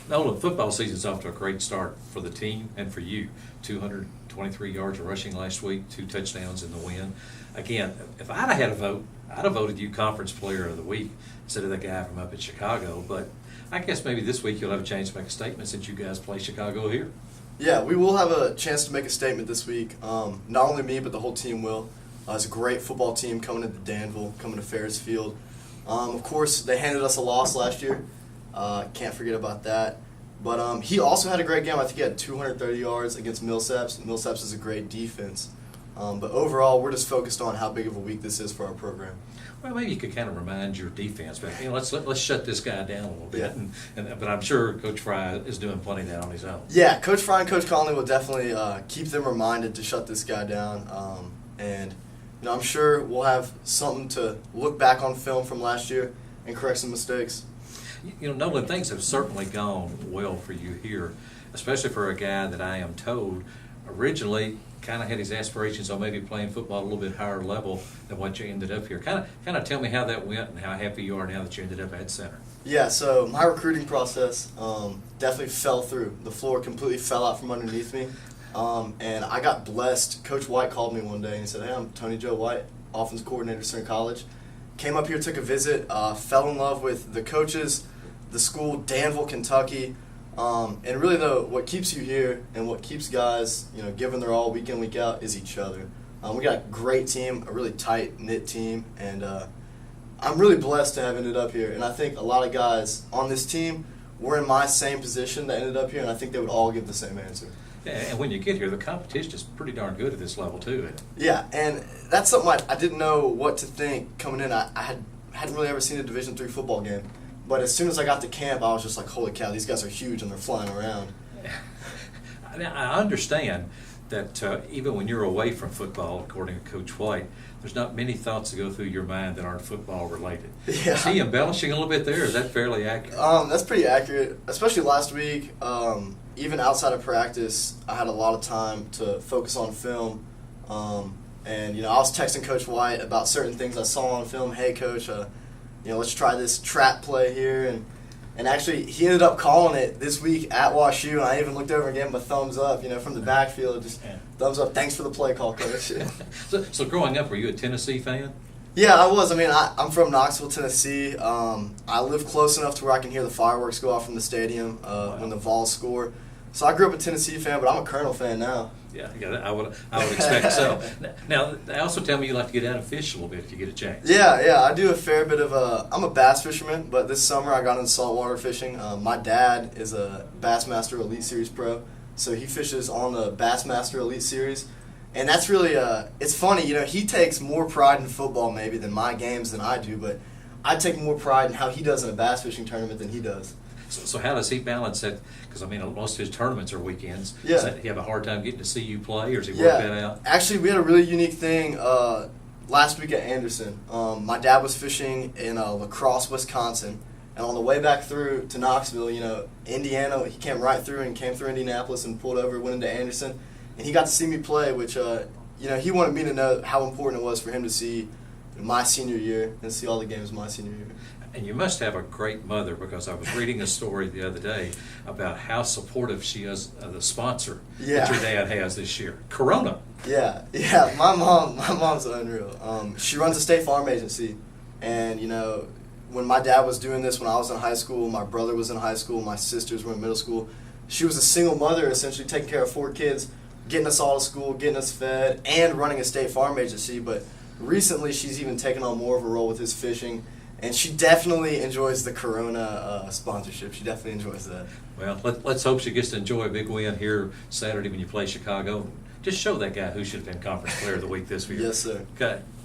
Nolan, football season's off to a great start for the team and for you. 223 yards of rushing last week, 2 touchdowns in the win. Again, if I'd have had a vote, I'd have voted you Conference Player of the Week instead of the guy from up in Chicago. But I guess maybe this week you'll have a chance to make a statement since you guys play Chicago here. Yeah, we will have a chance to make a statement this week. Not only me, but the whole team will. It's a great football team coming into Danville, coming to Ferris Field. Of course, they handed us a loss last year. Can't forget about that. But he also had a great game. I think he had 230 yards against Millsaps. Millsaps is a great defense. But overall, we're just focused on how big of a week this is for our program. Well, maybe you could kind of remind your defense, but let's shut this guy down a little bit. But I'm sure Coach Fry is doing plenty of that on his own. Yeah, Coach Fry and Coach Conley will definitely keep them reminded to shut this guy down. I'm sure we'll have something to look back on film from last year and correct some mistakes. Nolan, things have certainly gone well for you here, especially for a guy that I am told originally kind of had his aspirations on maybe playing football a little bit higher level than what you ended up here. Kind of tell me how that went and how happy you are now that you ended up at center. Yeah, so my recruiting process definitely fell through. The floor completely fell out from underneath me. And I got blessed. Coach White called me one day and he said, "Hey, I'm Tony Joe White, offense coordinator at Center College." Came up here, took a visit, fell in love with the coaches, the school, Danville, Kentucky. And really, though, what keeps you here and what keeps guys, giving their all week in, week out is each other. We got a great team, a really tight-knit team, and I'm really blessed to have ended up here. And I think a lot of guys on this team were in my same position that ended up here, and I think they would all give the same answer. Yeah, and when you get here, the competition is pretty darn good at this level, too. Yeah, and that's something I didn't know what to think coming in. I hadn't really ever seen a Division III football game. But as soon as I got to camp, I was just like, holy cow, these guys are huge and they're flying around. I understand that even when you're away from football, according to Coach White, there's not many thoughts that go through your mind that aren't football related. Yeah. Is he embellishing a little bit there? Is that fairly accurate? That's pretty accurate, especially last week. Even outside of practice, I had a lot of time to focus on film. And I was texting Coach White about certain things I saw on film. Hey, Coach, let's try this trap play here. And actually, he ended up calling it this week at WashU, and I even looked over and gave him a thumbs up, from the backfield. Just thumbs up, thanks for the play call, Coach. So growing up, were you a Tennessee fan? Yeah, I was. I'm from Knoxville, Tennessee. I live close enough to where I can hear the fireworks go off from the stadium when the Vols score. So I grew up a Tennessee fan, but I'm a Colonel fan now. Yeah, I would expect so. Now, also tell me you like to get out and fish a little bit if you get a chance. Yeah, I do a fair bit of I'm a bass fisherman, but this summer I got into saltwater fishing. My dad is a Bassmaster Elite Series pro, so he fishes on the Bassmaster Elite Series. And that's really, it's funny, he takes more pride in football maybe than my games than I do, but I take more pride in how he does in a bass fishing tournament than he does. So how does he balance that? Because, most of his tournaments are weekends. Yeah. Does he have a hard time getting to see you play, or does he work that out? Actually, we had a really unique thing last week at Anderson. My dad was fishing in La Crosse, Wisconsin, and on the way back through to Knoxville, Indiana, he came right through and came through Indianapolis and pulled over, went into Anderson, and he got to see me play, which, he wanted me to know how important it was for him to see my senior year and see all the games my senior year. And you must have a great mother, because I was reading a story the other day about how supportive she is of the sponsor that your dad has this year, Corona. Yeah. My mom's unreal. She runs a State Farm agency, and when my dad was doing this when I was in high school, my brother was in high school, my sisters were in middle school. She was a single mother, essentially taking care of 4 kids, getting us all to school, getting us fed, and running a State Farm agency. But recently, she's even taken on more of a role with his fishing. And she definitely enjoys the Corona sponsorship. She definitely enjoys that. Well, let's hope she gets to enjoy a big win here Saturday when you play Chicago. Just show that guy who should have been Conference Player of the Week this year. Yes, sir. Okay.